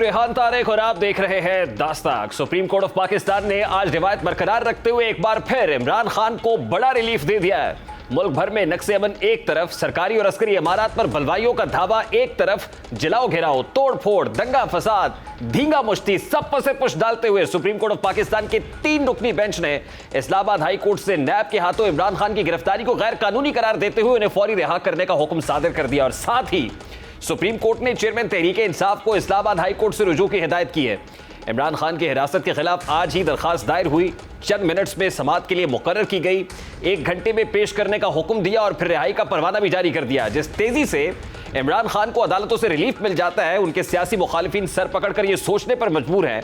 रेहान तारिक और आप देख रहे हैं दास्ताक। सुप्रीम कोर्ट ऑफ पाकिस्तान ने आज रिवायत बरकरार रखते हुए एक बार फिर इमरान खान को बड़ा रिलीफ दे दिया है। मुल्क भर में नक्शे अमन एक तरफ, सरकारी और अस्करी इमारत पर बलवाइयों का धावा एक तरफ, जलाओ घेराव, तोड़ फोड़, दंगा फसाद, धींगा मुश्ती, सब पर से पुश डालते हुए सुप्रीम कोर्ट ऑफ पाकिस्तान के 3 रुकनी बेंच ने इस्लामाबाद हाई कोर्ट से नैब के हाथों इमरान खान की गिरफ्तारी को गैर कानूनी करार देते हुए उन्हें फौरी रिहा करने का हुक्म सादिर कर दिया। और साथ ही सुप्रीम कोर्ट ने चेयरमैन तहरीक इंसाफ को इस्लामाबाद हाई कोर्ट से रुजू की हिदायत की है। इमरान खान की हिरासत के खिलाफ आज ही दरखास्त दायर हुई, चंद मिनट्स में समाअत के लिए मुकर्रर की गई, 1 घंटे में पेश करने का हुक्म दिया और फिर रिहाई का परवाना भी जारी कर दिया। जिस तेजी से इमरान खान को अदालतों से रिलीफ मिल जाता है, उनके सियासी मुखालिफिन सर पकड़कर यह सोचने पर मजबूर हैं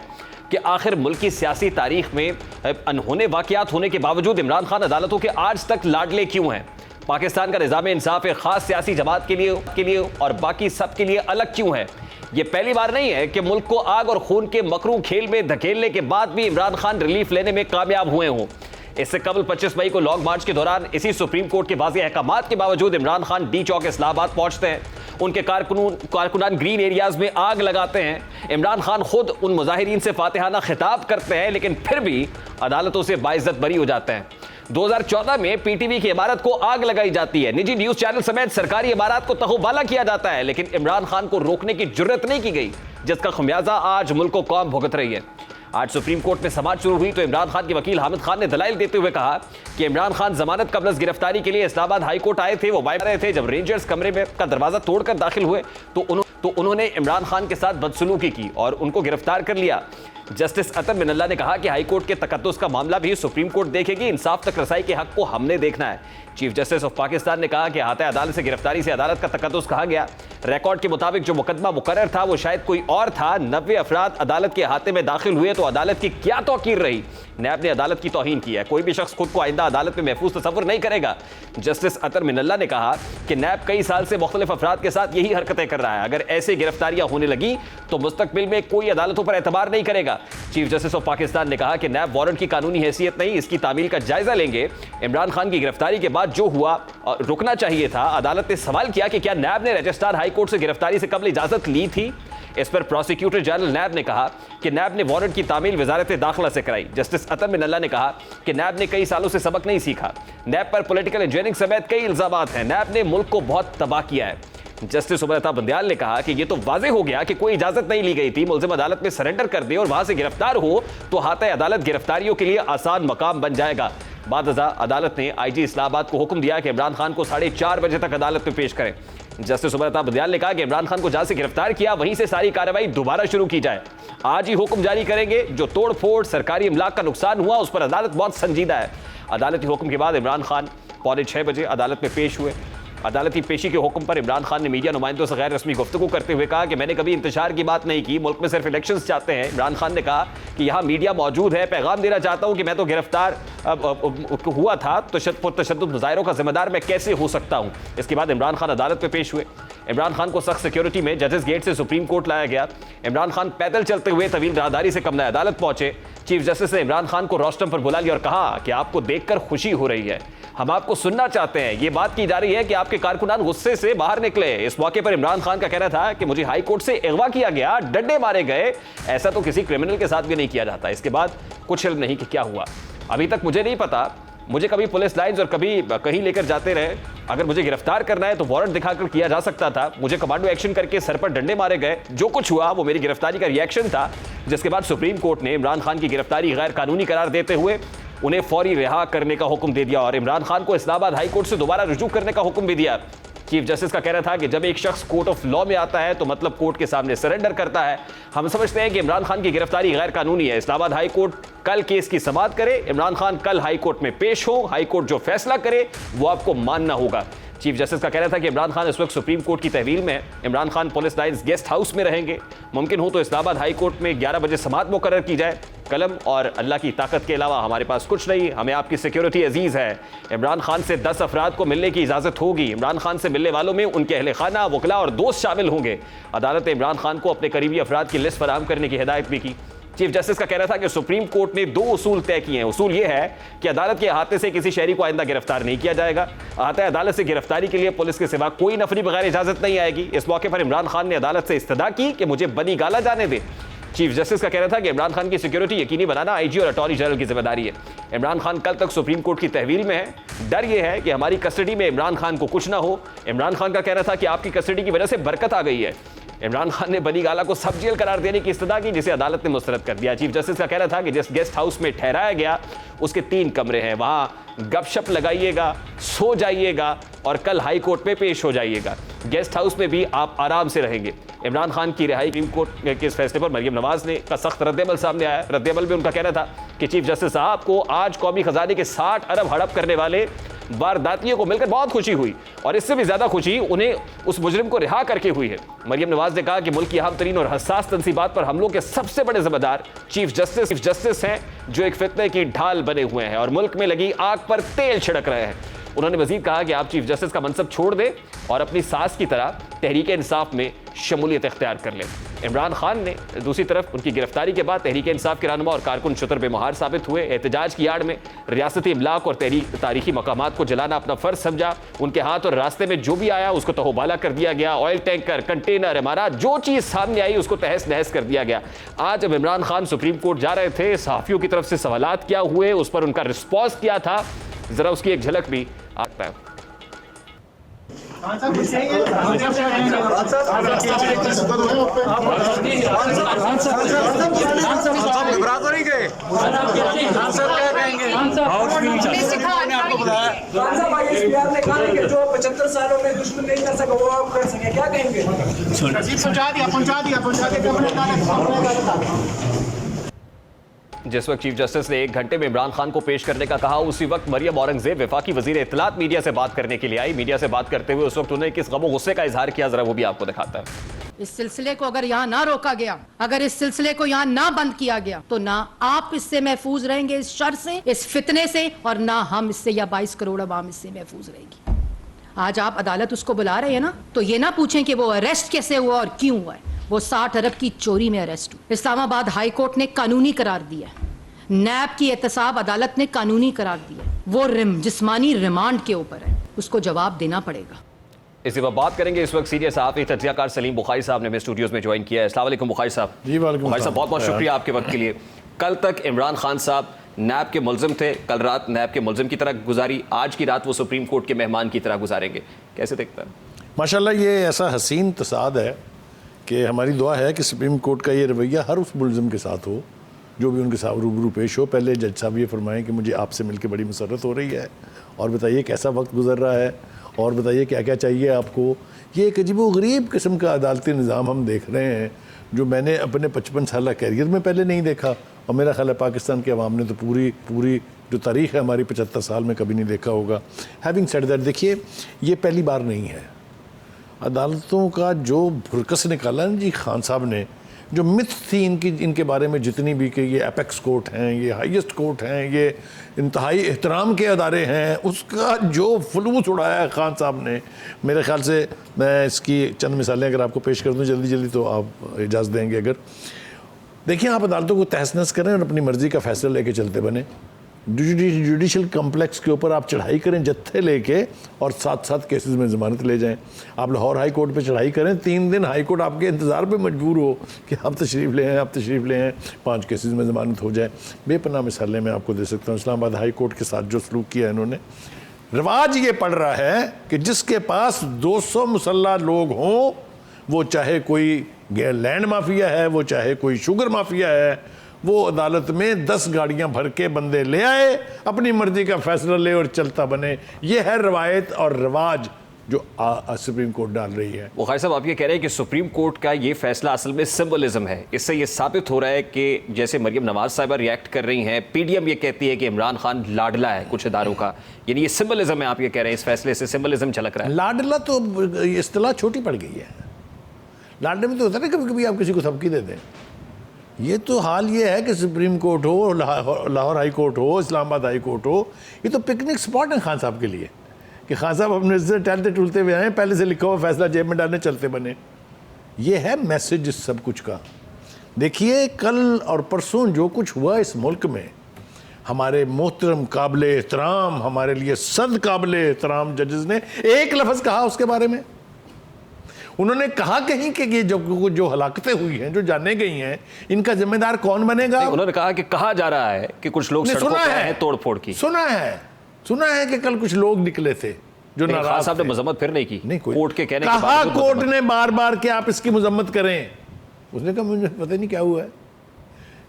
कि आखिर मुल्क की सियासी तारीख में अनहोने वाकयात होने के बावजूद इमरान खान अदालतों के आज तक लाडले क्यों हैं। पाकिस्तान का निज़ाम इंसाफ एक खास सियासी जमात के लिए और बाकी सब के लिए अलग क्यों है। यह पहली बार नहीं है कि मुल्क को आग और खून के मकरू खेल में धकेलने के बाद भी इमरान खान रिलीफ लेने में कामयाब हुए हों। इससे कबल 25 मई को लॉन्ग मार्च के दौरान इसी सुप्रीम कोर्ट के वाज़ेह अहकामात के बावजूद इमरान खान डी चौक इस्लामाबाद पहुंचते हैं। उनके कारकुनान ग्रीन एरियाज में आग लगाते हैं। इमरान खान खुद उन मुजाहिरीन से फातिहाना खिताब करते हैं, लेकिन फिर भी अदालतों से बाइज्जत बरी हो जाते हैं। 2014 में पीटीवी की इमारत को आग लगाई जाती है, निजी न्यूज चैनल समेत सरकारी इमारत को तहबाला किया जाता है, लेकिन इमरान खान को रोकने की जुर्रत नहीं की गई, जिसका खमियाजा आज मुल्क को कौम भुगत रही है। आज सुप्रीम कोर्ट में समाअत शुरू हुई तो इमरान खान के वकील हामिद खान ने दलाइल देते हुए कहा कि इमरान खान जमानत कबल गिरफ्तारी के लिए इस्लामाबाद हाई कोर्ट आए थे। वो बाहर रहे थे। जब रेंजर्स कमरे में का दरवाजा तोड़कर दाखिल हुए तो उन्होंने इमरान खान के साथ बदसलूकी की और उनको गिरफ्तार कर लिया। जस्टिस अतर मिनल्ला ने कहा कि हाई कोर्ट के तकद्दुस का मामला भी सुप्रीम कोर्ट देखेगी, इंसाफ तक रसाई के हक को हमने देखना है। चीफ जस्टिस ऑफ पाकिस्तान ने कहा कि अहाते अदालत से गिरफ्तारी से अदालत का तकद्दुस कहा गया। रिकॉर्ड के मुताबिक जो मुकदमा मुकर्रर था वो शायद कोई और था। 90 अफराद अदालत के अहाते में दाखिल हुए तो अदालत की क्या तौकीर रही। नैब ने अदालत की तौहीन की है। कोई भी शख्स खुद को आइंदा अदालत में महफूज तस्वुर नहीं करेगा। जस्टिस अतर मिनल्ला ने कहा कि नैब कई साल से मुख्तलिफ अफराद के साथ यही हरकतें कर रहा है। अगर ऐसे गिरफ्तारियां होने लगी तो मुस्तकबिल में कोई अदालतों पर एतबार नहीं करेगा। चीफ जस्टिस ऑफ पाकिस्तान ने कहा कि नैब वारंट की कानूनी हैसियत नहीं, इसकी तामील का जायजा लेंगे। इमरान खान की गिरफ्तारी के बाद जो हुआ रुकना चाहिए था। अदालत ने सवाल किया कि क्या नैब ने रजिस्ट्रार हाई कोर्ट से गिरफ्तारी से कबल इजाजत ली थी। इस पर प्रोसिक्यूटर जनरल नैब ने कहा कि नैब ने वारंट की तामील वजारत दाखिला से कराई। जस्टिस अतर मिनल्ला ने कहा कि नैब ने कई सालों से सबक नहीं सीखा। नैब पर पॉलिटिकल इंजीनियरिंग समेत कई इल्जामात हैं। नैब ने मुल्क को बहुत तबाह किया है। जस्टिस उमर अता बंदियाल ने कहा कि यह तो वाज़ेह हो गया कि कोई इजाजत नहीं ली गई थी। मुल्जिम अदालत में सरेंडर कर दे और वहां से गिरफ्तार हो तो हाथे अदालत गिरफ्तारियों के लिए आसान मकाम बन जाएगा। बाद अदालत ने आईजी इस्लामाबाद को हुक्म दिया कि इमरान खान को 4:30 बजे तक अदालत में पेश करें। जस्टिस उमर अता बंदियाल ने कहा कि इमरान खान को जहां से गिरफ्तार किया वहीं से सारी कार्रवाई दोबारा शुरू की जाए। आज ही हुक्म जारी करेंगे। जो तोड़ फोड़, सरकारी इमलाक का नुकसान हुआ उस पर अदालत बहुत संजीदा है। अदालती हुक्म के बाद इमरान खान 5:45 बजे अदालत में पेश हुए। अदालती पेशी के हुक्म पर इमरान खान ने मीडिया नुमाइंदों से गैर रस्मी गुफ्तगू करते हुए कहा कि मैंने कभी इंतशार की बात नहीं की, मुल्क में सिर्फ इलेक्शंस चाहते हैं। इमरान खान ने कहा कि यहाँ मीडिया मौजूद है, पैगाम देना चाहता हूँ कि मैं तो गिरफ्तार हुआ था, तशद्दुद मुजाहिरों का जिम्मेदार मैं कैसे हो सकता हूँ। इसके बाद इमरान खान अदालत में पेश हुए। इमरान खान को सख्त सिक्योरिटी में जजेस गेट से सुप्रीम कोर्ट लाया गया। इमरान खान पैदल चलते हुए तवील राहदारी से कमरा अदालत पहुंचे। चीफ जस्टिस ने इमरान खान को रोस्टम पर बुला लिया और कहा कि आपको देखकर खुशी हो रही है, हम आपको सुनना चाहते हैं। ये बात की जा रही है कि आपके कारकुनान गुस्से से बाहर निकले। इस मौके पर इमरान खान का कहना था कि मुझे हाई कोर्ट से अगवा किया गया, डंडे मारे गए, ऐसा तो किसी क्रिमिनल के साथ भी नहीं किया जाता। इसके बाद कुछ इल्म नहीं कि क्या हुआ। अभी तक मुझे नहीं पता, मुझे कभी पुलिस लाइन्स और कभी कहीं लेकर जाते रहे। अगर मुझे गिरफ्तार करना है तो वारंट दिखाकर किया जा सकता था। मुझे कमांडो एक्शन करके सर पर डंडे मारे गए। जो कुछ हुआ वो मेरी गिरफ्तारी का रिएक्शन था, जिसके बाद सुप्रीम कोर्ट ने इमरान खान की गिरफ्तारी गैर कानूनी करार देते हुए उन्हें फौरी रिहा करने का हुक्म दे दिया और इमरान खान को इस्लामाबाद हाई कोर्ट से दोबारा रुजू करने का हुक्म भी दिया। चीफ जस्टिस का कहना था कि जब एक शख्स कोर्ट ऑफ लॉ में आता है तो मतलब कोर्ट के सामने सरेंडर करता है। हम समझते हैं कि इमरान खान की गिरफ्तारी गैर कानूनी है। इस्लामाबाद हाई कोर्ट कल केस की समाअत करे, इमरान खान कल हाई कोर्ट में पेश हो, हाई कोर्ट जो फैसला करे वो आपको मानना होगा। चीफ जस्टिस का कहना था कि इमरान खान इस वक्त सुप्रीम कोर्ट की तहवील में है। Imran Khan police lines guest house में रहेंगे। मुमकिन हो तो इस्लामाबाद हाई कोर्ट में 11 बजे समाअत मुकर्रर की जाए। कलम और अल्लाह की ताकत के अलावा हमारे पास कुछ नहीं। हमें आपकी सिक्योरिटी अजीज है। इमरान खान से 10 अफराद को मिलने की इजाजत होगी। इमरान खान से मिलने वालों में उनके अहले खाना, वकला और दोस्त शामिल होंगे। अदालत ने इमरान खान को अपने करीबी अफराद की लिस्ट फराहम करने की हिदायत भी की। चीफ जस्टिस का कहना था कि सुप्रीम कोर्ट ने 2 उसूल तय किए हैं। उसूल यह है कि अदालत के अहाते से किसी शहरी को आइंदा गिरफ्तार नहीं किया जाएगा। अहाते अदालत से गिरफ्तारी के लिए पुलिस के सिवा कोई नफरी बगैर इजाजत नहीं आएगी। इस मौके पर इमरान खान ने अदालत से इस्तदा की कि मुझे बनी गाला जाने दे। चीफ जस्टिस का कहना था कि इमरान खान की सिक्योरिटी यकीनी बनाना आईजी और अटॉर्नी जनरल की जिम्मेदारी है। इमरान खान कल तक सुप्रीम कोर्ट की तहवील में है। डर यह है कि हमारी कस्टडी में इमरान खान को कुछ ना हो। इमरान खान का कहना था कि आपकी कस्टडी की वजह से बरकत आ गई है। इमरान खान ने बनी गाला को सब जेल करार देने की इस्तदा की, जिसे अदालत ने मुस्तरद कर दिया। चीफ जस्टिस का कहना था कि जिस गेस्ट हाउस में ठहराया गया उसके 3 कमरे हैं, वहां गपशप लगाइएगा, सो जाइएगा और कल हाई कोर्ट में पेश हो जाइएगा। गेस्ट हाउस में भी आप आराम से रहेंगे। इमरान खान की रिहाई सुप्रीम कोर्ट के इस फैसले पर मरियम नवाज ने का सख्त रद्देमल सामने आया। रद्देमल में उनका कहना था कि चीफ जस्टिस साहब को आज कौमी खजाने के 60 अरब हड़प करने वाले वारदातियों को मिलकर बहुत खुशी हुई और इससे भी ज्यादा खुशी उन्हें उस मुजरिम को रिहा करके हुई है। मरियम नवाज ने कहा कि मुल्क की अहम तरीन और हसास तंसीबात पर हमलों के सबसे बड़े जिम्मेदार चीफ जस्टिस हैं, जो एक फितने की ढाल बने हुए हैं और मुल्क में लगी आग पर तेल छिड़क रहे हैं। उन्होंने मजीद कहा कि आप चीफ जस्टिस का मनसब छोड़ दें और अपनी सास की तरह तहरीक इंसाफ में शमूलियत इख्तियार कर लें। इमरान खान ने दूसरी तरफ उनकी गिरफ्तारी के बाद तहरीक इंसाफ के रहनुमा और कारकुन शुतर बेमहार साबित हुए। एहतजाज की आड़ में रियासती इमलाक और तारीखी मकामात को जलाना अपना फर्ज समझा। उनके हाथ और रास्ते में जो भी आया उसको तहोबाला कर दिया गया। ऑयल टैंकर, कंटेनर, इमारत, जो चीज़ सामने आई उसको तहस नहस कर दिया गया। आज जब इमरान खान सुप्रीम कोर्ट जा रहे थे, सहाफ़ियों की तरफ से सवालात क्या हुए, उस पर उनका रिस्पॉन्स क्या था, जरा उसकी एक झलक भी आता है। जो 75 सालों में दुश्मन नहीं कर सका वो आप कर सके, क्या कहेंगे? पहुंचा दिया। जिस वक्त चीफ जस्टिस ने 1 घंटे में इमरान खान को पेश करने का कहा, उसी वक्त मरियम औरंगजेब वफाकी वजीर इत्तलात मीडिया से बात करने के लिए आई। मीडिया से बात करते हुए उस वक्त उन्होंने किस गम और गुस्से का इजहार किया, जरा वो भी आपको दिखाता है। इस सिलसिले को अगर यहाँ ना रोका गया, अगर इस सिलसिले को यहाँ ना बंद किया गया, तो ना आप इससे महफूज रहेंगे, इस शर से, इस फितने से, और ना हम इससे या 22 करोड़ अवाम इससे महफूज रहेगी। आज आप अदालत उसको बुला रहे हैं ना, तो ये ना पूछें कि वो अरेस्ट कैसे हुआ और क्यों हुआ है। वो 60 अरब की चोरी में अरेस्ट हुआ। इस्लामाबाद हाई कोर्ट ने कानूनी करार दिया, नैब की एहतसाब अदालत ने कानूनी करार दिया। वो जिस्मानी रिमांड के ऊपर है, उसको जवाब देना पड़ेगा। इसी पर बात करेंगे। इस वक्त सीनियर सहाफ़ी तज्ज़ियाकार सलीम बुखारी साहब ने मेरे स्टूडियोज़ में ज्वाइन किया है। अस्सलाम वालेकुम बुखारी साहब। जी वालेकुम। बुखारी साहब, बहुत बहुत शुक्रिया आपके वक्त के लिए। कल तक इमरान खान साहब नैब के मुलजिम थे, कल रात नैब के मुलजिम की तरह गुजारी, आज की रात वो सुप्रीम कोर्ट के मेहमान की तरह गुजारेंगे, कैसे देखता है? माशाल्लाह ये ऐसा हसीन तसाद है कि हमारी दुआ है कि सुप्रीम कोर्ट का ये रवैया हर उस मुलजिम के साथ हो जो भी उनके साथ रूबरू पेश हो। पहले जज साहब ये फरमाएं कि मुझे आपसे मिलकर बड़ी मसरत हो रही है, और बताइए कैसा वक्त गुजर रहा है, और बताइए क्या क्या चाहिए आपको। ये एक अजीब-ओ-गरीब किस्म का अदालती निज़ाम हम देख रहे हैं जो मैंने अपने 55 साल कैरियर में पहले नहीं देखा, और मेरा ख्याल है पाकिस्तान के अवाम ने तो पूरी जो तारीख़ है हमारी 75 साल में कभी नहीं देखा होगा। हैविंग सेड दैट, देखिए ये पहली बार नहीं है। अदालतों का जो भुरकस निकाला ना जी खान साहब ने, जो मिथ थी इनके बारे में जितनी भी कि ये एपेक्स कोर्ट हैं, ये हाईएस्ट कोर्ट हैं, ये इंतहाई एहतराम के अदारे हैं, उसका जो फलूस उड़ाया है खान साहब ने, मेरे ख्याल से मैं इसकी चंद मिसालें अगर आपको पेश कर दूं जल्दी तो आप इजाज़त देंगे अगर। देखिए, आप अदालतों को तहस नहस करें और अपनी मर्ज़ी का फ़ैसला लेके चलते बने। जुडिशल कम्प्लेक्स के ऊपर आप चढ़ाई करें जत्थे लेके, और 7 केसेस में ज़मानत ले जाएं। आप लाहौर हाई कोर्ट पे चढ़ाई करें, 3 दिन हाई कोर्ट आपके इंतज़ार पे मजबूर हो कि आप तशरीफ़ ले आएँ, आप तशरीफ़ ले आएँ, 5 केसेस में ज़मानत हो जाए। बेपनाह मिसालें मैं आपको दे सकता हूँ। इस्लामाबाद हाई कोर्ट के साथ जो सलूक किया इन्होंने, रिवाज ये पड़ रहा है कि जिसके पास 200 मुसल्ला लोग हों, वो चाहे कोई लैंड माफिया है, वो चाहे कोई शुगर माफिया है, वो अदालत में 10 गाड़ियां भर के बंदे ले आए, अपनी मर्जी का फैसला ले और चलता बने। ये है रवायत और रिवाज जो सुप्रीम कोर्ट डाल रही है। बुखारी साहब, आप ये कह रहे हैं कि सुप्रीम कोर्ट का ये फैसला असल में सिंबलिज्म है। इससे ये साबित हो रहा है कि जैसे मरियम नवाज साहिबा रिएक्ट कर रही हैं, पीडीएम ये कहती है कि इमरान खान लाडला है कुछ इदारों का, यानी ये सिंबलिज्म है। आप ये कह रहे हैं इस फैसले से सिंबलिज्म झलक रहा है। लाडला तो इस्तिलाह छोटी पड़ गई है। लाडले में तो होता है ना कभी कभी आप किसी को धमकी दे दें। ये तो हाल ये है कि सुप्रीम कोर्ट हो, लाहौर हाई कोर्ट हो, इस्लामाबाद हाई कोर्ट हो, ये तो पिकनिक स्पॉट है खान साहब के लिए कि खान साहब अपने से टहलते टूलते हुए आए, पहले से लिखा हुआ फैसला जेब में डालने चलते बने। ये है मैसेज सब कुछ का। देखिए कल और परसों जो कुछ हुआ इस मुल्क में, हमारे मोहतरम काबिल एहतराम, हमारे लिए सद काबिल एहतराम जजेस ने एक लफ्ज़ कहा उसके बारे में। उन्होंने कहा कहीं कि ये जो हलाकतें हुई हैं, जो जाने गई हैं, इनका जिम्मेदार कौन बनेगा? उन्होंने कहा कि कहा जा रहा है कि कुछ लोग सड़कों पे आए हैं तोड़ फोड़ की। सुना है कि कल कुछ लोग निकले थे जो नाराज साहब ने मजम्मत फिर नहीं की। नहीं, कोई कोर्ट के कहने कहा, के बावजूद कोर्ट ने बार बार कि आप इसकी मजम्मत करें। उसने कहा मुझे पता नहीं क्या हुआ है।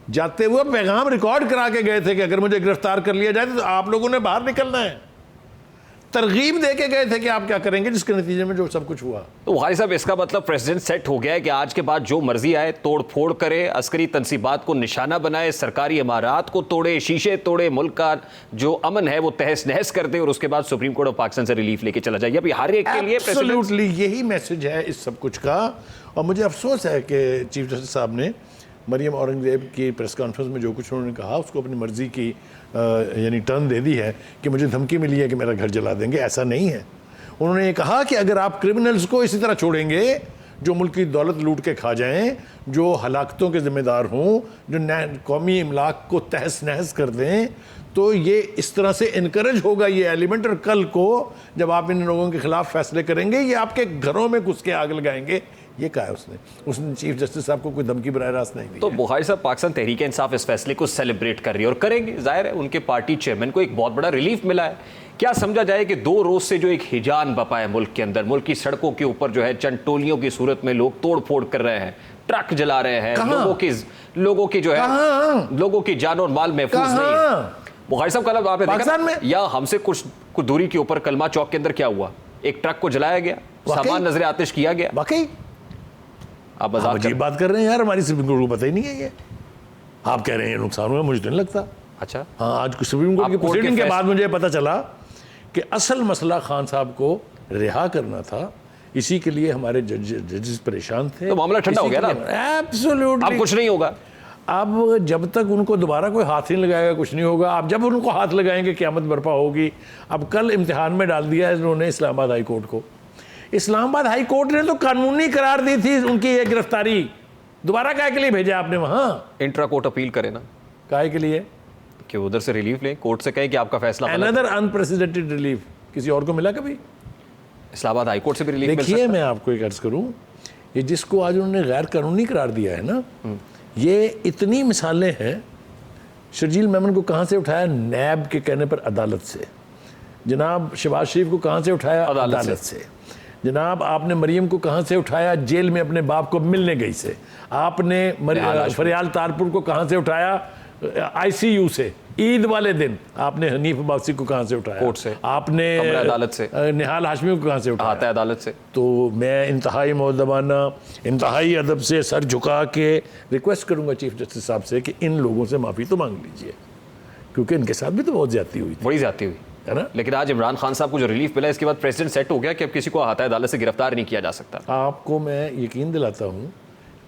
जाते हुए पैगाम रिकॉर्ड करा के गए थे कि अगर मुझे गिरफ्तार कर लिया जाए तो आप लोगों ने बाहर निकलना है। तरगीब दे के गए थे कि आप क्या करेंगे, जिसके नतीजे में जो सब कुछ हुआ। तो भाई साहब इसका मतलब प्रेसिडेंट सेट हो गया है कि आज के बाद जो मर्जी आए तोड़ फोड़ करे, अस्करी तंसीबात को निशाना बनाए, सरकारी इमारात को तोड़े, शीशे तोड़े, मुल्क का जो अमन है वो तहस नहस कर दे और उसके बाद सुप्रीम कोर्ट ऑफ पाकिस्तान से रिलीफ लेके चला जाए। अभी हर एक के लिए एब्सोल्युटली यही मैसेज है इस सब कुछ का। और मुझे अफसोस है कि चीफ जस्टिस साहब ने मरियम औरंगजेब की प्रेस कॉन्फ्रेंस में जो कुछ उन्होंने कहा उसको अपनी मर्जी की यानी टर्न दे दी है कि मुझे धमकी मिली है कि मेरा घर जला देंगे। ऐसा नहीं है। उन्होंने ये कहा कि अगर आप क्रिमिनल्स को इसी तरह छोड़ेंगे जो मुल्क की दौलत लूट के खा जाएं, जो हलाकतों के जिम्मेदार हों, जो कौमी इमलाक को तहस नहस कर दें, तो ये इस तरह से इनकरेज होगा ये एलिमेंट। और कल को जब आप इन लोगों के खिलाफ फैसले करेंगे, ये आपके घरों में घुस के आग लगाएंगे। ये कहा है उसने चीफ जस्टिस साहब को कोई धमकी बराह रास्त नहीं दी। तो बुखारी साहब पाकिस्तान तहरीक इंसाफ इस फैसले को सेलिब्रेट कर रही है और करेंगे। जाहिर है उनके पार्टी चेयरमैन को एक बहुत बड़ा रिलीफ मिला है। क्या समझा जाए कि 2 रोज से जो एक हिजान बपा है मुल्क के अंदर, मुल्क की सड़कों के ऊपर जो है चंद टोलियों की सूरत में लोग तोड़ फोड़ कर रहे हैं, ट्रक जला रहे हैं, लोगों की जो है लोगों की जान और माल महफूज नहीं है। बुखारी साहब कल आपने देखा या हमसे कुछ दूरी के ऊपर कलमा चौक के अंदर क्या हुआ, एक ट्रक को जलाया गया, सामान नजर आतिश किया गया। वाकई आप अजीब बात कर रहे हैं यार, हमारी सुप्रीम कोर्ट को पता ही नहीं है ये। आप कह रहे हैं नुकसान हुआ, मुझे तो नहीं लगता। अच्छा हाँ, आज सुप्रीम कोर्ट की प्रोसीडिंग के बाद मुझे पता चला कि असल मसला खान साहब को रिहा करना था। इसी के लिए हमारे जजेस परेशान थे। तो मामला ठंडा हो गया ना। एब्सोल्युटली। अब कुछ नहीं होगा। अब जब तक उनको दोबारा कोई हाथ नहीं लगाएगा कुछ नहीं होगा। अब जब उनको हाथ लगाएंगे क़यामत बर्पा होगी। अब कल इम्तिहान में डाल दिया है इन्होंने इस्लामाबाद हाई कोर्ट को। इस्लामाबाद हाई कोर्ट ने तो कानूनी करार दी थी उनकी ये गिरफ्तारी। दोबारा काहे के लिए भेजा आपने वहाँ? इंट्रा कोर्ट अपील करे ना। काहे के लिए? कि उधर से रिलीफ लें, कोर्ट से कहें कि आपका फैसला अनदर अनप्रेसिडेंटेड रिलीफ किसी और को मिला कभी? इस्लामाबाद हाई कोर्ट से भी रिलीफ मिल सकता है। देखिए मैं आपको एक अर्ज करूँ, ये जिसको आज उन्होंने गैर कानूनी करार दिया है ना, ये इतनी मिसालें हैं। शर्जील मेमन को कहाँ से उठाया? नैब के कहने पर अदालत से। जनाब शहबाज शरीफ को कहाँ से उठाया? अदालत से। जनाब आपने मरियम को कहाँ से उठाया? जेल में अपने बाप को मिलने गई से। आपने फरियाल तारपुर को कहाँ से उठाया? ICU से। ईद वाले दिन आपने हनीफ अब्बासी को कहाँ से उठाया? कोर्ट से। आपने अदालत से। निहाल हाशमी को कहाँ से उठाया? अदालत से। तो मैं इंतहाई मौदबाना, इंतहाई अदब से सर झुका के रिक्वेस्ट करूंगा चीफ जस्टिस साहब से कि इन लोगों से माफ़ी तो मांग लीजिए, क्योंकि इनके साथ भी तो बहुत ज्यादती हुई थी। बड़ी ज्यादती हुई है ना। लेकिन आज इमरान खान साहब को जो रिलीफ मिला, इसके बाद प्रेसिडेंट सेट हो गया कि अब किसी को हाथ अदालत से गिरफ्तार नहीं किया जा सकता। आपको मैं यकीन दिलाता हूँ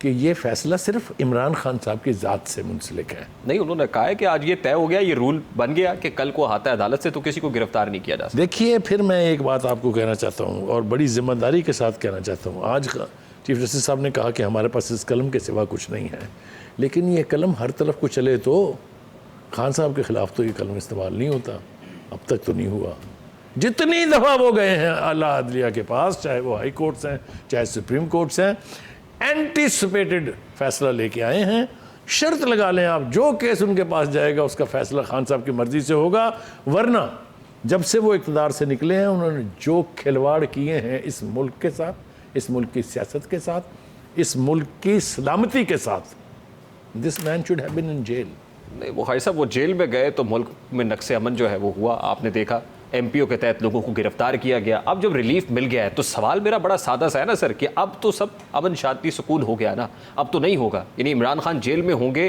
कि ये फैसला सिर्फ इमरान खान साहब की ज़ात से मुंसलिक है। नहीं, उन्होंने कहा है कि आज ये तय हो गया, ये रूल बन गया कि कल को हाथ अदालत से तो किसी को गिरफ्तार नहीं किया जा सकता। देखिए फिर मैं एक बात आपको कहना चाहता हूँ और बड़ी जिम्मेदारी के साथ कहना चाहता हूँ। आज चीफ जस्टिस साहब ने कहा कि हमारे पास इस कलम के सिवा कुछ नहीं है, लेकिन ये कलम हर तरफ को चले तो खान साहब के खिलाफ तो ये कलम इस्तेमाल नहीं होता। अब तक तो नहीं हुआ। जितनी दफ़ा वो गए हैं आला अदलिया के पास, चाहे वो हाई कोर्ट्स हैं चाहे सुप्रीम कोर्ट्स हैं, एंटीसिपेटेड फैसला लेके आए हैं। शर्त लगा लें आप, जो केस उनके पास जाएगा उसका फैसला खान साहब की मर्जी से होगा। वरना जब से वो इक़्तिदार से निकले हैं उन्होंने जो खिलवाड़ किए हैं इस मुल्क के साथ, इस मुल्क की सियासत के साथ, इस मुल्क की सलामती के साथ, this man should have been in jail. नहीं, वो भाई साहब वो जेल में गए तो मुल्क में नक्शे अमन जो है वो हुआ, आपने देखा। MPO के तहत लोगों को गिरफ्तार किया गया। अब जब रिलीफ मिल गया है तो सवाल मेरा बड़ा सादा सा है ना सर, कि अब तो सब अमन शांति सुकून हो गया ना, अब तो नहीं होगा। यानी इमरान खान जेल में होंगे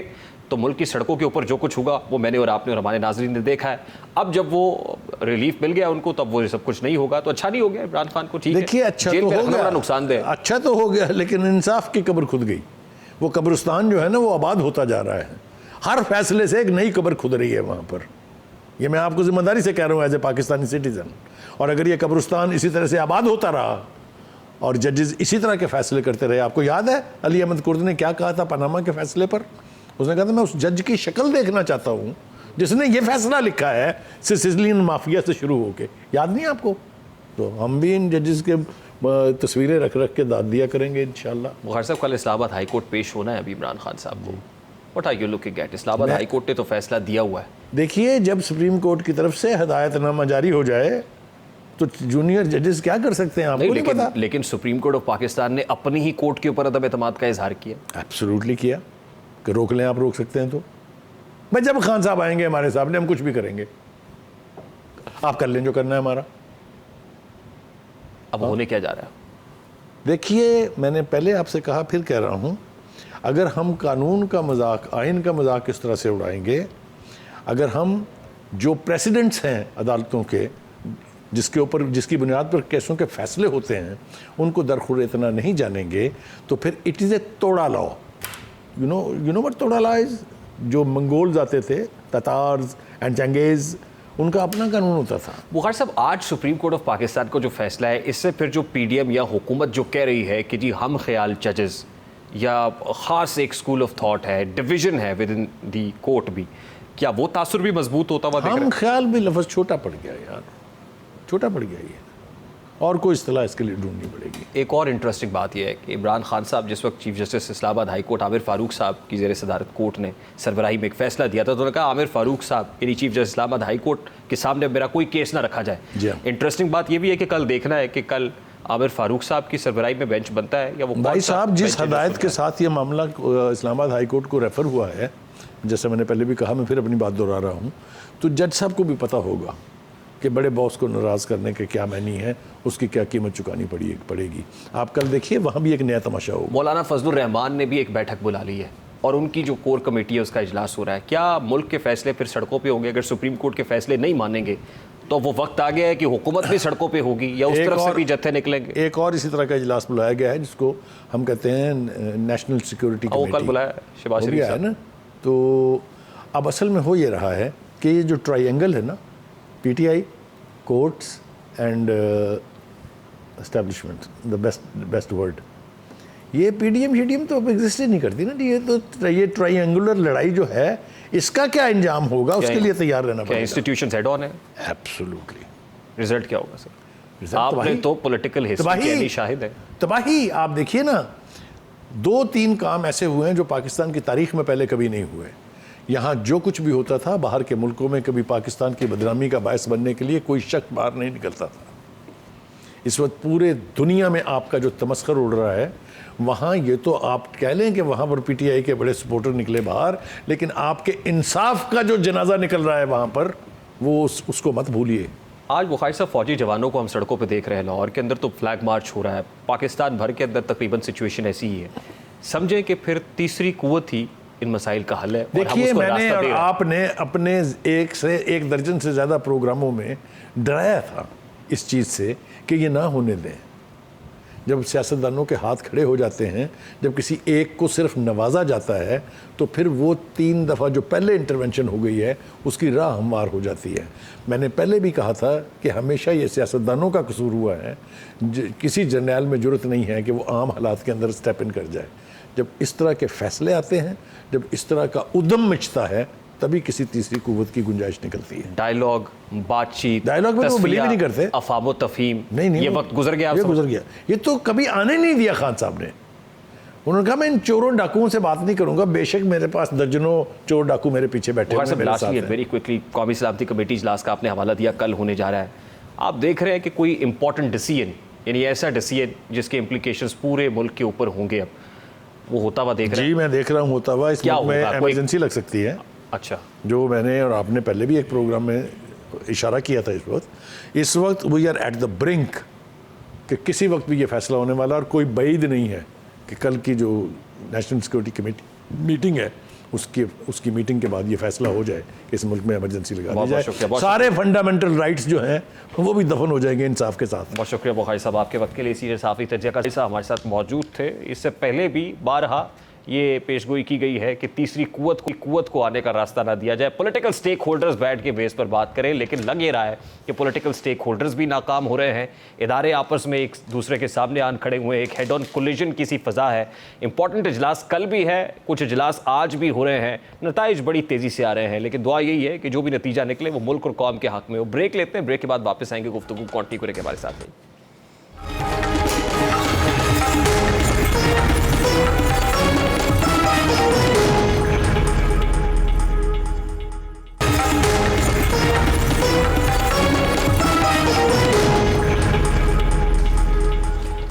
तो मुल्क की सड़कों के ऊपर जो कुछ होगा वो मैंने और आपने और हमारे नाज़रीन ने देखा है। अब जब वो रिलीफ मिल गया उनको, तब वो सब कुछ नहीं होगा, तो अच्छा नहीं हो गया इमरान खान को। ठीक है, देखिए अच्छा तो हो गया, नुकसानदेह अच्छा तो हो गया, लेकिन इंसाफ की कब्र खुद गई। वो कब्रिस्तान जो है ना वो आबाद होता जा रहा है। हर फैसले से एक नई कब्र खुद रही है वहाँ पर। ये मैं आपको जिम्मेदारी से कह रहा हूँ एज ए पाकिस्तानी सिटीज़न। और अगर ये कब्रिस्तान इसी तरह से आबाद होता रहा और जजेस इसी तरह के फैसले करते रहे। आपको याद है अली अहमद कुर्द ने क्या कहा था पनामा के फैसले पर? उसने कहा था मैं उस जज की शक्ल देखना चाहता हूँ जिसने ये फैसला लिखा है सिसिलियन माफिया से शुरू होके। याद नहीं आपको? तो हम भी इन जजेस के तस्वीरें रख रख के दाद दिया करेंगे इंशाल्लाह। बुखारी साहब, कल इस्लामाबाद हाई कोर्ट पेश होना है अभी इमरान खान साहब को। What are you looking at? Islamabad high court ने तो फैसला दिया हुआ है। देखिए, जब सुप्रीम कोर्ट की तरफ से हदायतनामा जारी हो जाए तो जूनियर जजेस क्या कर सकते हैं आपको नहीं पता। लेकिन सुप्रीम कोर्ट ऑफ पाकिस्तान ने अपनी ही कोर्ट के ऊपर अदम एतमाद का इजहार किया। एब्सोल्युटली किया कि रोक लें, आप रोक सकते हैं तो। भाई जब खान साहब आएंगे हमारे सामने हम कुछ भी करेंगे, आप कर लें जो करना है हमारा। अब होने क्या जा रहा है? देखिए, मैंने पहले आपसे कहा, फिर कह रहा हूं, अगर हम कानून का मजाक, आइन का मजाक इस तरह से उड़ाएंगे, अगर हम जो प्रेसिडेंट्स हैं अदालतों के, जिसके ऊपर, जिसकी बुनियाद पर केसों के फैसले होते हैं, उनको दरखुर इतना नहीं जानेंगे तो फिर इट इज़ ए तोड़ा लॉ। यू नो व्हाट तोड़ा लॉ इज? जो मंगोल्स आते थे, ततार्स एंड चंगेज, उनका अपना कानून होता था। बुखारी साहब, आज सुप्रीम कोर्ट ऑफ पाकिस्तान का जो फैसला है, इससे फिर जो पीडीएम या हुकूमत जो कह रही है कि जी हम ख्याल जजेस या ख़ास एक स्कूल ऑफ थॉट है, डिवीजन है विद इन दी कोर्ट भी, क्या वो तासुर भी मजबूत होता हुआ दिख रहा है? हम ख्याल भी लफ्ज़ छोटा पड़ गया यार, छोटा पड़ गया ये, और कोई इस्तेलाह इसके लिए ढूंढनी पड़ेगी। एक और इंटरेस्टिंग बात यह है कि इमरान खान साहब जिस वक्त chief justice Islamabad high court Aamir Farooq साहब की ज़ेर सदारत कोर्ट ने सरबराही में एक फैसला दिया था, तो उन्होंने कहा आमिर फारूक साहब यानी chief justice Islamabad high court के सामने मेरा कोई केस ना रखा जाए। इंटरेस्टिंग बात यह भी है कि कल देखना है कि कल आमिर फारूक साहब की सरबराही में बेंच बनता है या वो भाई साहब जिस हदायत के साथ ये मामला इस्लामाबाद हाई कोर्ट को रेफ़र हुआ है, जैसे मैंने पहले भी कहा, मैं फिर अपनी बात दोहरा रहा हूँ, तो जज साहब को भी पता होगा कि बड़े बॉस को नाराज़ करने के क्या मायने हैं, उसकी क्या कीमत चुकानी पड़ेगी। आप कल देखिए, वहाँ भी एक नया तमाशा होगा। मौलाना फजलुर रहमान ने भी एक बैठक बुला ली है और उनकी जो कोर कमेटी है उसका इजलास हो रहा है। क्या मुल्क के फैसले फिर सड़कों पे होंगे? अगर सुप्रीम कोर्ट के फैसले नहीं मानेंगे तो वो वक्त आ गया है कि हुकूमत भी सड़कों पे होगी या उस तरफ से भी जत्थे निकलेंगे? एक और इसी तरह का इजलास बुलाया गया है जिसको हम कहते हैं नेशनल सिक्योरिटी कमेटी। कल बुलाया शहबाज शरीफ है ना। तो अब असल में हो ये रहा है कि ये जो ट्रायंगल है ना, PTI, courts and establishment, the best word, ये पीडीएम तो अब एग्जिस्ट ही नहीं करती ना। ये ट्रायंगुलर लड़ाई जो है, इसका क्या अंजाम होगा, उसके लिए तैयार रहना पड़ेगा। इंस्टीट्यूशंस हेड ऑन है। एब्सोल्युटली। रिजल्ट क्या होगा सर? आपने तो पॉलिटिकल हिस्ट्री के शाहिद है। तबाही। आप देखिए ना, 2-3 काम ऐसे हुए हैं जो पाकिस्तान की तारीख में पहले कभी नहीं हुए। यहाँ जो कुछ भी होता था बाहर के मुल्कों में, कभी पाकिस्तान की बदनामी का बायस बनने के लिए कोई शख्स बाहर नहीं निकलता था। इस वक्त पूरे दुनिया में आपका जो तमस्खर उड़ रहा है, वहाँ ये तो आप कह लें कि वहाँ पर पीटीआई के बड़े सपोर्टर निकले बाहर, लेकिन आपके इंसाफ का जो जनाजा निकल रहा है वहाँ पर, वो उसको मत भूलिए। आज बुखारी साहब, फौजी जवानों को हम सड़कों पे देख रहे हैं, लाहौर के अंदर तो फ्लैग मार्च हो रहा है, पाकिस्तान भर के अंदर तकरीबन सिचुएशन ऐसी ही है। समझें कि फिर तीसरी कुव्वत ही इन मसाइल का हल है। देखिए, मैंने और आपने अपने 1 से 1 दर्जन से ज़्यादा प्रोग्रामों में डराया था इस चीज़ से कि ये ना होने दें। जब सियासतदानों के हाथ खड़े हो जाते हैं, जब किसी एक को सिर्फ नवाजा जाता है, तो फिर वो 3 दफ़ा जो पहले इंटरवेंशन हो गई है उसकी राह हमवार हो जाती है। मैंने पहले भी कहा था कि हमेशा ये सियासतदानों का कसूर हुआ है, किसी जर्नैल में ज़रूरत नहीं है कि वो आम हालात के अंदर स्टेप इन कर जाए। जब इस तरह के फैसले आते हैं, जब इस तरह का उद्यम मचता है, तभी किसी तीसरी कुव्वत की गुंजाइश निकलती है। डायलॉग, बातचीत, डायलॉग में तो बिलीव ही नहीं करते। अफाम तफहीम, नहीं, ये वक्त गुजर गया। ये गुजर गया। ये तो कभी आने नहीं दिया खान साहब ने। उन्होंने कहा मैं इन चोरों डाकुओं से बात नहीं करूंगा, बेशक मेरे पास दर्जनों चोर डाकू मेरे पीछे बैठे हैं। वेरी क्विकली, कौमी सलामती कमेटी इजलास का आपने हवाला दिया, कल होने जा रहा है। आप देख रहे हैं कि कोई इंपॉर्टेंट डिसीजन, यानी ऐसा डिसीजन जिसके इम्प्लीकेशंस पूरे मुल्क के ऊपर होंगे, अब वो होता हुआ देख रहे हैं? जी, मैं देख रहा हूँ होता हुआ। इस मुल्क में इमरजेंसी लग सकती है। अच्छा, जो मैंने और आपने पहले भी एक प्रोग्राम में इशारा किया था, इस वक्त we are at the brink कि किसी वक्त भी ये फैसला होने वाला, और कोई बैद नहीं है कि कल की जो नेशनल सिक्योरिटी कमेटी मीटिंग है उसकी मीटिंग के बाद ये फैसला हो जाए कि इस मुल्क में इमरजेंसी लगा दी जाए। सारे फंडामेंटल राइट्स जो हैं वो भी दफन हो जाएंगे इंसाफ के साथ। बहुत शुक्रिया बुखारी साहब आपके वक्त के लिए। सीनियर सहाफ़ी तजिया का हमारे साथ मौजूद थे। इससे पहले भी बारहा ये पेशगोई की गई है कि तीसरी कुव्वत को आने का रास्ता ना दिया जाए। पॉलिटिकल स्टेक होल्डर्स बैठ के बेस पर बात करें, लेकिन लग ये रहा है कि पॉलिटिकल स्टेक होल्डर्स भी नाकाम हो रहे हैं। इदारे आपस में एक दूसरे के सामने आन खड़े हुए, एक हेड ऑन कोलिजन की सी फजा है। इंपॉर्टेंट इजलास कल भी है, कुछ इजलास आज भी हो रहे हैं, नताइज बड़ी तेजी से आ रहे हैं, लेकिन दुआ यही है कि जो भी नतीजा निकले वो मुल्क और कौम के हक में हो। ब्रेक लेते हैं, ब्रेक के बाद वापस आएंगे, गुफ्तगू कंटिन्यू करेंगे हमारे साथ में।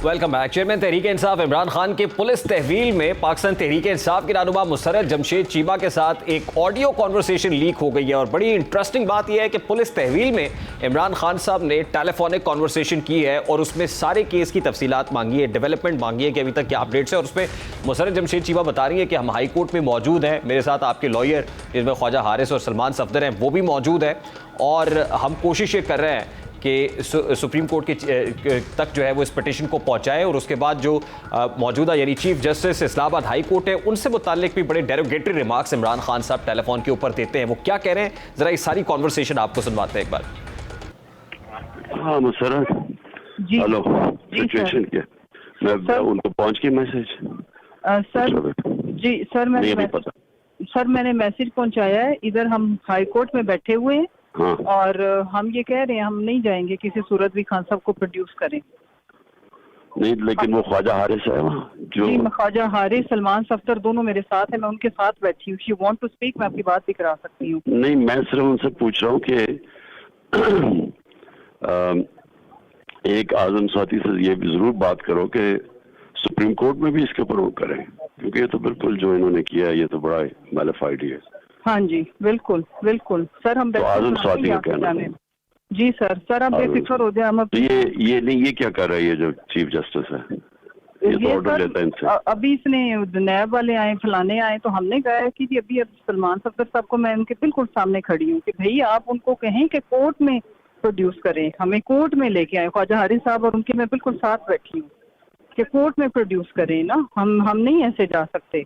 Welcome back. Chairman Tehreek Insaf Imran Khan के पुलिस तहवील में पाकिस्तान तहरीक इंसाफ के रहनुमा मुसर्रत जमशेद चीमा के साथ एक ऑडियो कॉन्वर्सेशन लीक हो गई है। और बड़ी इंटरेस्टिंग बात यह है कि पुलिस तहवील में इमरान खान साहब ने टेलीफोनिक कॉन्वर्सेशन की है और उसमें सारे केस की तफसीलात मांगी है, डेवलपमेंट मांगी है कि अभी तक क्या अपडेट्स है। और उसमें मुसर्रत जमशेद चीमा बता रही है कि हम हाई कोर्ट में मौजूद हैं, मेरे साथ आपके लॉयर जिसमें ख्वाजा हारिस और सलमान सफदर हैं वो भी मौजूद है, और हम कोशिश ये कर रहे हैं कि सुप्रीम कोर्ट के तक जो है वो इस पिटीशन को पहुंचाए। और उसके बाद जो मौजूदा यानी chief justice Islamabad high court है उनसे मुताल्लिक भी बड़े डेरोगेटरी रिमार्क्स इमरान खान साहब टेलीफोन के ऊपर देते हैं। वो क्या कह रहे हैं, जरा ये सारी कॉन्वर्सेशन आपको सुनवाते हैं एक बार। हाँ मुसर्रत जी, हेलो सिचुएशन क्या, मैं उनको पहुंच गई मैसेज सर जी। सर मैंने मैसेज पहुंचाया है, इधर हम हाई कोर्ट में बैठे हुए हैं। हाँ। और हम ये कह रहे हैं हम नहीं जाएंगे किसी सूरत भी खान साहब को प्रोड्यूस करें। नहीं, लेकिन वो ख्वाजा हारिस है वहाँ जो जी, ख्वाजा हारिस सलमान सफदर दोनों मेरे साथ है, मैं उनके साथ बैठी हूँ। यू वांट टू स्पीक, मैं आपकी बात भी करा सकती हूँ। नहीं, मैं सिर्फ उनसे पूछ रहा हूँ कि एक आजम साथी से ये भी जरूर बात करो कि सुप्रीम कोर्ट में भी इसके ऊपर वो करें, क्योंकि ये तो बिल्कुल जो इन्होंने किया है ये तो बड़ा मैलिफाइड है। हाँ जी, बिल्कुल बिल्कुल सर। हम तो आजम साथी का कहना है जी सर आप बेफिक्र हो जाए। हम तो ये क्या कर रहा है ये जो चीफ जस्टिस है, ये तो ऑर्डर लेता है इनसे। अभी इसने नैब वाले आए, फलाने आए, तो हमने कहा है कि अभी अब सलमान सफदर साहब को मैं उनके बिल्कुल सामने खड़ी हूँ कि भाई आप उनको कहें कि कोर्ट में प्रोड्यूस करें, हमें कोर्ट में लेके आए। ख्वाजा हारिस साहब और उनके मैं बिल्कुल साथ बैठी हूँ कि कोर्ट में प्रोड्यूस करें ना। हम नहीं ऐसे जा सकते,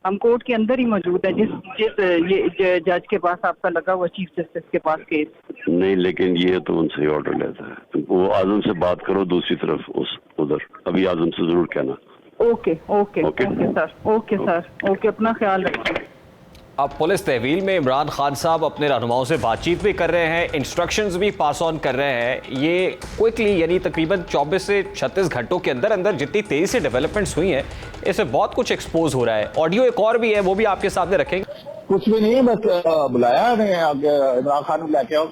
हम कोर्ट के अंदर ही मौजूद है। जिस ये जज के पास आपका लगा हुआ चीफ जस्टिस के पास केस नहीं, लेकिन ये तो उनसे ही ऑर्डर लेता है। वो आजम से बात करो दूसरी तरफ उधर, अभी आजम से जरूर कहना। ओके सर, अपना ख्याल रखिए। अब पुलिस तहवील में इमरान खान साहब अपने रहनुमाओं से बातचीत भी कर रहे हैं, इंस्ट्रक्शंस भी पास ऑन कर रहे हैं। ये क्विकली यानी तकरीबन 24 से 36 घंटों के अंदर अंदर जितनी तेजी से डेवलपमेंट्स हुई हैं, इससे बहुत कुछ एक्सपोज हो रहा है। ऑडियो एक और भी है, वो भी आपके सामने रखेंगे। कुछ भी नहीं, बस बुलाया इमरान खान को लेके आओ।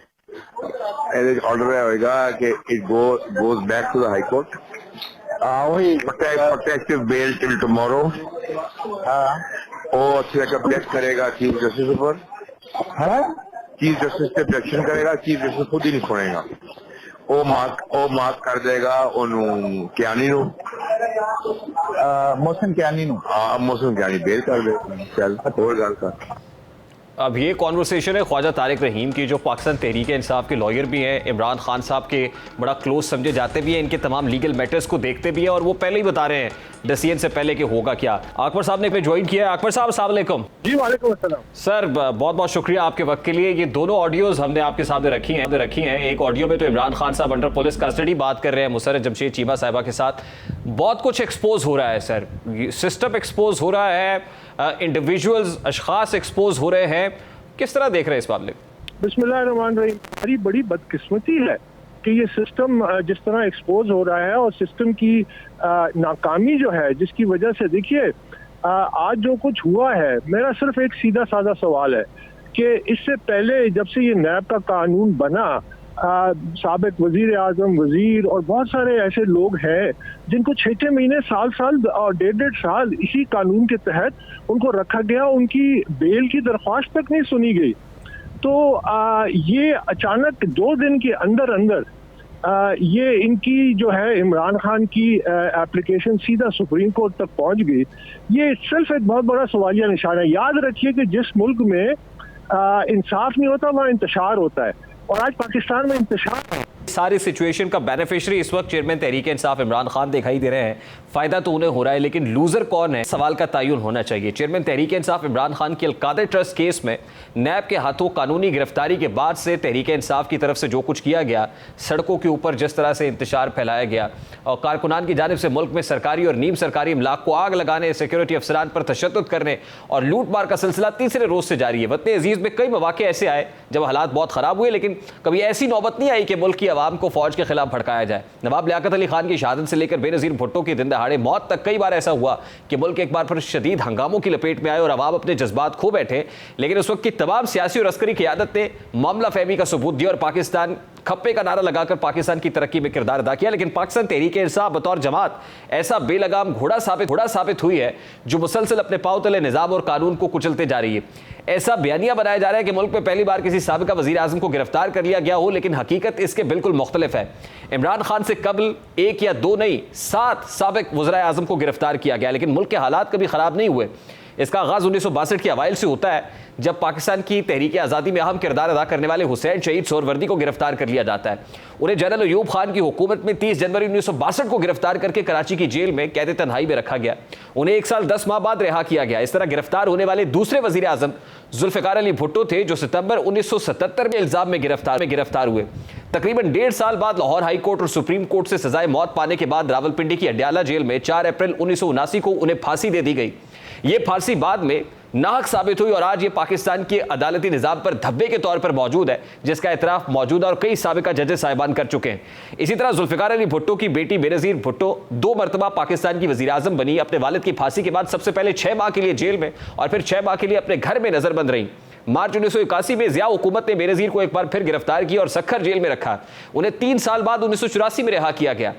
ऑर्डर होगा कि it goes back to the high court. वही प्रोटेक्टिव बेल टिल टुमारो। वो अच्छे ऑब्जेक्ट करेगा चीफ जस्टिस ऊपर। चीफ जस्टिस पे ऑब्जेक्शन करेगा, चीफ जस्टिस खुद ही नहीं सुनेगा। वो मार्क कर देगा ओनू क्यानी नु, मोहसिन क्यानी नु। मोहसिन क्यानी बेल कर दे। चल और गल कर। अब ये कॉन्वर्सेशन है ख्वाजा तारिक रहीम की, जो पाकिस्तान तहरीक इंसाफ के लॉयर भी हैं, इमरान खान साहब के बड़ा क्लोज समझे जाते भी हैं, इनके तमाम लीगल मैटर्स को देखते भी हैं, और वो पहले ही बता रहे हैं डिसीजन से पहले कि होगा क्या। अकबर साहब ने ज्वाइन किया है। अकबर साहब अस्सलाम वालेकुम। जी वालेकुम अस्सलाम। सर बहुत बहुत शुक्रिया आपके वक्त के लिए। ये दोनों ऑडियोज हमने आपके सामने रखी हैं। एक ऑडियो में तो इमरान खान साहब अंडर पुलिस कस्टडी बात कर रहे हैं मुसर्रत जमशेद चीमा साहिबा के साथ। बहुत कुछ एक्सपोज हो रहा है सर, सिस्टम एक्सपोज हो रहा है, इंडिविजुअल्स अशखास एक्सपोज हो रहे हैं। किस तरह देख रहे हैं इस मामले? बिस्मिल्लाहिर्रहमानिर्रहीम। हमारी बड़ी बदकिस्मती है कि ये सिस्टम जिस तरह एक्सपोज हो रहा है, और सिस्टम की नाकामी जो है, जिसकी वजह से देखिए आज जो कुछ हुआ है, मेरा सिर्फ एक सीधा साधा सवाल है कि इससे पहले जब से ये नैब का कानून बना, साबिक वजीर आजम, वजीर और बहुत सारे ऐसे लोग हैं जिनको 6 महीने, साल और 1.5 साल इसी कानून के तहत उनको रखा गया, उनकी बेल की दरख्वास्त तक नहीं सुनी गई। तो ये अचानक 2 दिन के अंदर ये इनकी जो है इमरान खान की एप्लीकेशन सीधा सुप्रीम कोर्ट तक पहुंच गई। ये सिर्फ एक बहुत बड़ा सवालिया निशान है। याद रखिए कि जिस मुल्क में इंसाफ नहीं होता वहाँ इंतशार होता है, और आज पाकिस्तान में इंतशार सारी सिचुएशन का बेनिफिशियरी इस वक्त चेयरमैन तहरीक इंसाफ इमरान खान दिखाई दे रहे हैं। फायदा तो उन्हें हो रहा है, लेकिन लूजर कौन है, सवाल का तयन होना चाहिए। चेयरमैन तहरीक इंसाफ इमरान खान की अलकादर ट्रस्ट केस में नैब के हाथों कानूनी गिरफ्तारी के बाद से तहरीक इंसाफ की तरफ से जो कुछ किया गया, सड़कों के ऊपर जिस तरह से इंतशार फैलाया गया और कारकुनान की जानिब से मुल्क में सरकारी और नीम सरकारी इमलाक को आग लगाने, सिक्योरिटी अफसरान पर तशद्दुद करने और लूट मार का सिलसिला तीसरे रोज से जारी है। वतन अजीज में कई मौके ऐसे आए जब हालात बहुत खराब हुए, लेकिन कभी ऐसी नौबत नहीं आई कि मुल्क की आवाम को फौज के खिलाफ भड़काया जाए। नवाब लियाकत अली खान की शहादत से लेकर बेनज़ीर भुट्टो की दिन दहाड़े मौत तक कई बार ऐसा हुआ कि मुल्क एक बार फिर शदीद हंगामों की लपेट में आए और अवाम अपने जज्बात खो बैठे। लेकिन उस वक्त की तमाम सियासी और अस्करी क़यादत ने मामला फहमी का सबूत दिया और पाकिस्तान खप्पे का नारा लगाकर पाकिस्तान की तरक्की में किरदार अदा किया। लेकिन पाकिस्तान तहरीक इंसाफ बतौर जमात ऐसा बेलगाम घोड़ा साबित हुई है जो मुसलसल अपने पांव तले निज़ाम और कानून को कुचलते जा रही है। ऐसा बयानिया बनाया जा रहा है कि मुल्क में पहली बार किसी साबिका वज़ीर आज़म को गिरफ्तार कर लिया गया हो, लेकिन हकीकत इसके बिल्कुल मुख्तलिफ है। इमरान खान से कबल 1 या 2 नहीं 7 साबिक वज़ीर आज़म को गिरफ्तार किया गया, लेकिन मुल्क के हालात कभी ख़राब नहीं हुए। इसका आगाज़ 1962 के अवाइल से होता है, जब पाकिस्तान की तहरीक आज़ादी में अहम किरदार अदा करने वाले हुसैन शहीद सोहरवर्दी को गिरफ्तार कर लिया जाता है। उन्हें जनरल अयूब खान की हुकूमत में 30 जनवरी 1962 को गिरफ्तार करके कराची की जेल में कैद तन्हाई में रखा गया। उन्हें 1 साल 10 माह बाद रिहा किया गया। इस तरह गिरफ्तार होने वाले दूसरे वज़ीर आज़म जुल्फ़िकार अली भुट्टो थे, जो सितंबर 1977 में इल्ज़ाम में गिरफ्तार हुए। तकरीबन 1.5 साल बाद लाहौर हाई कोर्ट और सुप्रीम कोर्ट से सजाए मौत पाने के बाद रावलपिंडी की अडयाला जेल में 4 अप्रैल 1979 को उन्हें फांसी दे दी गई। ये फांसी बाद में नाहक साबित हुई और आज ये पाकिस्तान के अदालती निज़ाम पर धब्बे के तौर पर मौजूद है, जिसका एतराफ़ मौजूदा और कई साबिका जजेस साहिबान कर चुके हैं। इसी तरह जुल्फ़िकार अली भुट्टो की बेटी बेनज़ीर भुट्टो 2 मरतबा पाकिस्तान की वज़ीर आज़म बनी। अपने वालिद की फांसी के बाद सबसे पहले 6 माह के लिए जेल में और फिर 6 माह के लिए अपने घर में नज़रबंद रही। मार्च 1981 में ज़िया हुकूमत ने बेनज़ीर को एक बार फिर गिरफ्तार किया और सखर जेल में रखा। उन्हें 3 साल बाद 1984 में रिहा किया गया।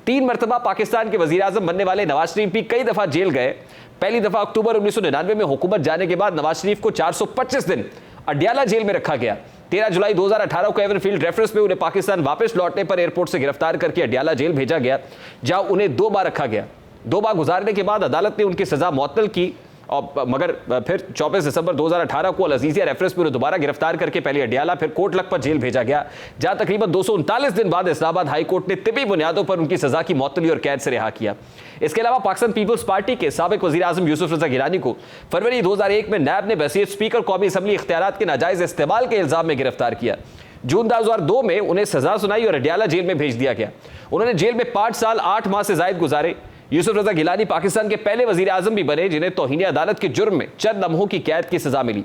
3 मरतबा पाकिस्तान के वज़ीर आज़म बनने वाले नवाज शरीफ भी कई दफ़ा जेल गए। पहली दफ़ा अक्टूबर 1999 में हुकूमत जाने के बाद नवाज शरीफ को 425 दिन अडयाला जेल में रखा गया। 13 जुलाई 2018 को एवनफील्ड रेफरेंस में उन्हें पाकिस्तान वापस लौटने पर एयरपोर्ट से गिरफ्तार करके अडयाला जेल भेजा गया, जहां उन्हें 2 बार रखा गया। 2 बार गुजारने के बाद अदालत ने उनकी सजा मुअत्तल की और मगर फिर 24 दिसंबर 2018 को अल-अज़ीज़िया रेफरेंस में उन्हें दोबारा गिरफ्तार करके पहले अडयाला फिर कोट लखपत जेल भेजा गया, जहां तकरीबन 239 दिन बाद इस्लामाबाद हाई कोर्ट ने तिबी बुनियादों पर उनकी सजा की मुअत्तली और कैद से रिहा किया। इसके अलावा पाकिस्तान पीपल्स पार्टी के साबिक वज़ीर आज़म यूसुफ रज़ा गिलानी को फरवरी 2001 में नैब ने बहसीयत स्पीकर कौमी असम्बली इख्तियारात के नाजायज़ इस्तेमाल के इल्ज़ाम में गिरफ्तार किया। जून 2002 में उन्हें सजा सुनाई और अडयाला जेल में भेज दिया गया। उन्होंने जेल में 5 साल 8 माह से ज़ायद गुजारे। यूसुफ रज़ा गिलानी पाकिस्तान के पहले वज़ीर आज़म भी बने जिन्हें तौहीन अदालत के जुर्म में चंद लम्हों की कैद की सजा मिली।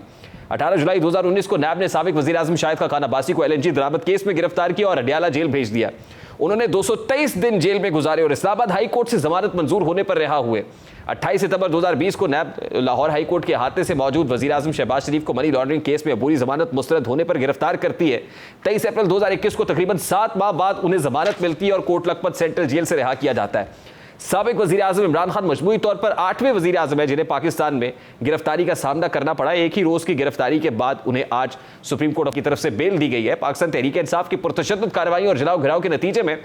18 जुलाई 2019 को नैब ने साबिक वज़ीर आज़म शाहिद खान अब्बासी को LNG दरामद केस में गिरफ्तार किया और अडयाला जेल भेज दिया। उन्होंने 223 दिन जेल में गुजारे और इस्लामाबाद हाई कोर्ट से जमानत मंजूर होने पर रिहा हुए। 28 सितंबर 2020 को नैब लाहौर हाई कोर्ट के अहाते से मौजूद वज़ीर आज़म शहबाज शरीफ को मनी लॉन्ड्रिंग केस में अबूरी जमानत मुस्तरद होने पर गिरफ्तार करती है। 23 अप्रैल 2021 को तकरीबन 7 माह बाद उन्हें जमानत मिलती है और कोट लखपत सेंट्रल जेल से रिहा किया जाता है। साबिक वज़ीर आज़म इमरान खान मजमूई तौर पर 8वें वज़ीर आज़म है जिन्हें पाकिस्तान में गिरफ्तारी का सामना करना पड़ा। एक ही रोज़ की गिरफ्तारी के बाद उन्हें आज सुप्रीम कोर्ट की तरफ से बेल दी गई है। पाकिस्तान तहरीक इंसाफ की पुरतशद्दुद कार्रवाई और जलाओ घिराव के नतीजे में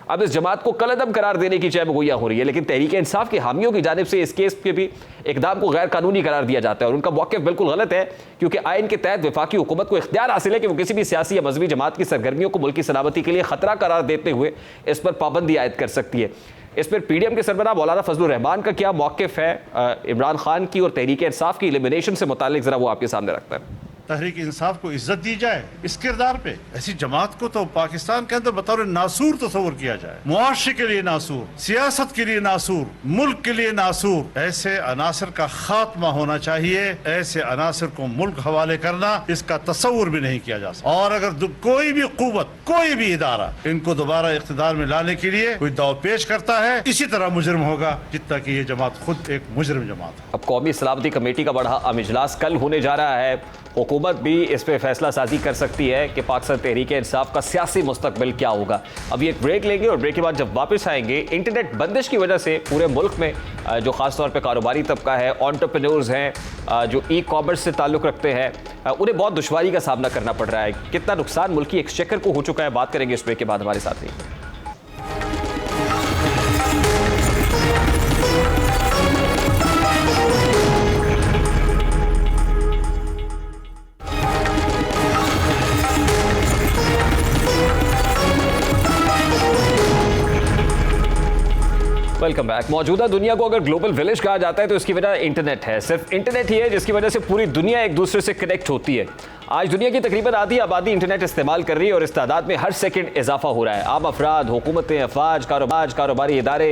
अब इस जमात को कलअदम करार देने की चहमगोइयां हो रही है, लेकिन तहरीक इंसाफ के हामियों की जानिब से इस केस के भी इकदाम को गैर कानूनी करार दिया जाता है और उनका मौक़िफ़ बिल्कुल गलत है, क्योंकि आइन के तहत वफाकी हुकूमत को इख्तियार हासिल है कि वो किसी भी सियासी या मजहबी जमात की सरगर्मियों को मुल्क की सलामती के लिए खतरा करार देते हुए इस पर पाबंदी आयद कर सकती है। इस पर PDM के सरबराह मौलाना फजलुर रहमान का क्या मौक़िफ़ है इमरान खान की और तहरीक इंसाफ की एलिमिनेशन से मुताल्लिक, ज़रा वो आपके सामने रखता है। तहरीक इंसाफ को इज्जत दी जाए इस किरदार पे। ऐसी जमात को तो पाकिस्तान के अंदर बतौर नासूर तस्वुर किया जाए, मुआशरे के लिए नासूर, सियासत के लिए नासूर, मुल्क के लिए नासूर। ऐसे अनासर का खात्मा होना चाहिए। ऐसे अनासर को मुल्क हवाले करना, इसका तस्वुर भी नहीं किया जा सकता। और अगर कोई भी कुव्वत, कोई भी इदारा इनको दोबारा इख्तिदार में लाने के लिए कोई दाव पेश करता है, इसी तरह मुजरिम होगा जितना कि ये जमात खुद एक मुजरिम जमात है। अब कौमी सलामती कमेटी का बड़ा अहम इजलास कल होने जा रहा है। हुकूमत भी इस पर फैसला साजी कर सकती है कि पाकिस्तान तहरीक इंसाफ का सियासी मुस्तकबिल क्या होगा। अभी एक ब्रेक लेंगे और ब्रेक के बाद जब वापस आएंगे, इंटरनेट बंदिश की वजह से पूरे मुल्क में जो खास तौर पे कारोबारी तबका है, एंटरप्रेन्योर्स हैं, जो ई-कॉमर्स से ताल्लुक़ रखते हैं, उन्हें बहुत दुश्वारी का सामना करना पड़ रहा है। कितना नुकसान मुल्क की एक्सचेकर को हो चुका है, बात करेंगे इस ब्रेक के बाद। हमारे साथ रहिए। Welcome back. मौजूदा दुनिया को अगर ग्लोबल विलेज कहा जाता है तो इसकी वजह इंटरनेट है। सिर्फ इंटरनेट ही है जिसकी वजह से पूरी दुनिया एक दूसरे से कनेक्ट होती है। आज दुनिया की तकरीबन आधी आबादी इंटरनेट इस्तेमाल कर रही है और इस तादाद में हर सेकंड इजाफा हो रहा है। आम अफराद, हुकूमतें, अफवाज, कारोबारी इदारे,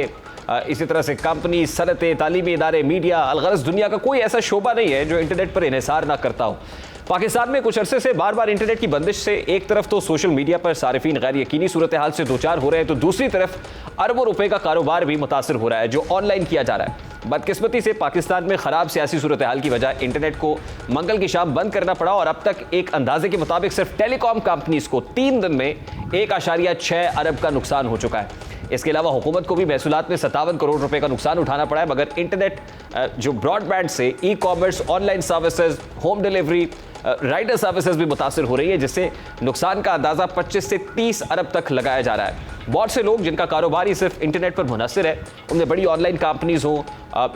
इसी तरह से कंपनी, सनतें, तालीमी इदारे, मीडिया, अलगरज दुनिया का कोई ऐसा शोबा नहीं है जो इंटरनेट पर इन्हिसार ना करता हो। पाकिस्तान में कुछ अरसे से बार बार इंटरनेट की बंदिश से एक तरफ तो सोशल मीडिया पर सारिफीन गैर यकीनी सूरत हाल से दो चार हो रहे हैं, तो दूसरी तरफ अरबों रुपए का कारोबार भी मुतासर हो रहा है जो ऑनलाइन किया जा रहा है। बदकिस्मती से पाकिस्तान में खराब सियासी सूरत हाल की वजह इंटरनेट को मंगल की शाम बंद करना पड़ा और अब तक एक अंदाजे के मुताबिक सिर्फ टेलीकॉम कंपनीज को 3 दिन में 1.6 अरब का नुकसान हो चुका है। इसके अलावा हुकूमत को भी महसूलात में 57 करोड़ रुपए का नुकसान उठाना पड़ा है। मगर इंटरनेट जो ब्रॉडबैंड से e commerce, online services, home delivery, rider services भी मुतासर हो रही है, जिससे नुकसान का अंदाजा 25 से 30 अरब तक लगाया जा रहा है। बहुत से लोग जिनका कारोबार ही सिर्फ इंटरनेट पर मुनहसर है, उनमें बड़ी ऑनलाइन कंपनीज हो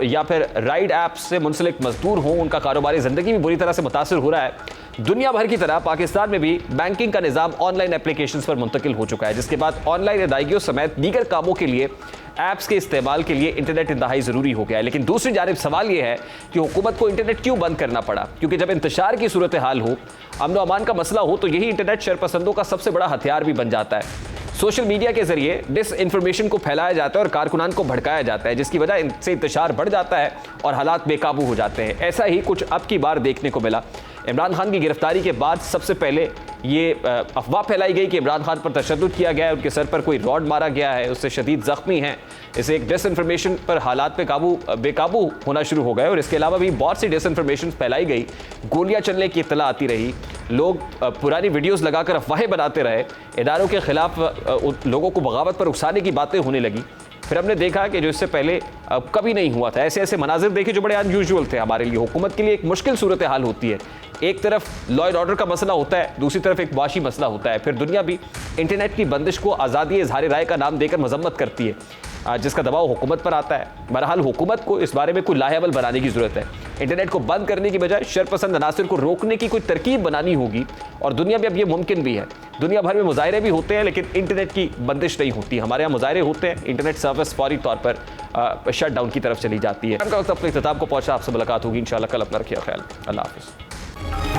या फिर राइड ऐप्स से मुंसलिक मजदूर हों, उनका कारोबारी ज़िंदगी भी बुरी तरह से मुतासर हो रहा है। दुनिया भर की तरह पाकिस्तान में भी बैंकिंग का निज़ाम ऑनलाइन एप्लीकेशंस पर मुंतकिल हो चुका है, जिसके बाद ऑनलाइन अदायगियों समेत दीगर कामों के लिए ऐप्स के इस्तेमाल के लिए इंटरनेट इंतहाई ज़रूरी हो गया है। लेकिन दूसरी जानिब सवाल यह है कि हुकूमत को इंटरनेट क्यों बंद करना पड़ा, क्योंकि जब इंतशार की सूरत हाल हो, अमन अमान का मसला हो, तो यही इंटरनेट शरपसंदों का सबसे बड़ा हथियार भी बन जाता है। सोशल मीडिया के जरिए डिस इन्फॉर्मेशन को फैलाया जाता है और कारकुनान को भड़काया जाता है, जिसकी वजह इनसे इंतशार बढ़ जाता है और हालात बेकाबू हो जाते हैं। ऐसा ही कुछ अब की बार देखने को मिला। इमरान खान की गिरफ्तारी के बाद सबसे पहले ये अफवाह फैलाई गई कि इमरान खान पर तशद्दुद किया गया है, उनके सर पर कोई रॉड मारा गया है, उससे शदीद जख्मी हैं। इसे एक डिसइंफॉर्मेशन पर हालात पे बेकाबू होना शुरू हो गए और इसके अलावा भी बहुत सी डिसइंफॉर्मेशन फैलाई गई। गोलियां चलने की इत्तला आती रही, लोग पुरानी वीडियोस लगाकर अफवाहें बनाते रहे, इदारों के खिलाफ लोगों को बगावत पर उकसाने की बातें होने लगी। फिर हमने देखा कि जो इससे पहले कभी नहीं हुआ था, ऐसे ऐसे मनाजिर देखे जो बड़े अनयूजुअल थे हमारे लिए। हुकूमत के लिए एक मुश्किल सूरत हाल होती है, एक तरफ लॉ एंड ऑर्डर का मसला होता है, दूसरी तरफ एक वाशी मसला होता है। फिर दुनिया भी इंटरनेट की बंदिश को आज़ादी इज़हार राय का नाम देकर मजम्मत करती है, जिसका दबाव हुकूमत पर आता है। बहरहाल हुकूमत को इस बारे में कोई लाहेवल बनाने की ज़रूरत है। इंटरनेट को बंद करने की बजाय शरपसंद अनासिर को रोकने की कोई तरकीब बनानी होगी और दुनिया में अब ये मुमकिन भी है। दुनिया भर में मुजाहरे भी होते हैं लेकिन इंटरनेट की बंदिश नहीं होती। हमारे यहाँ मुजाहरे होते हैं, इंटरनेट सर्विस फौरी तौर पर शट डाउन की तरफ चली जाती है। का वक्त अपने इख्तिताम को पहुँचा, आपसे मुलाकात होगी इंशाल्लाह कल। अपना रखिए ख्याल। अल्लाह हाफ़िज़।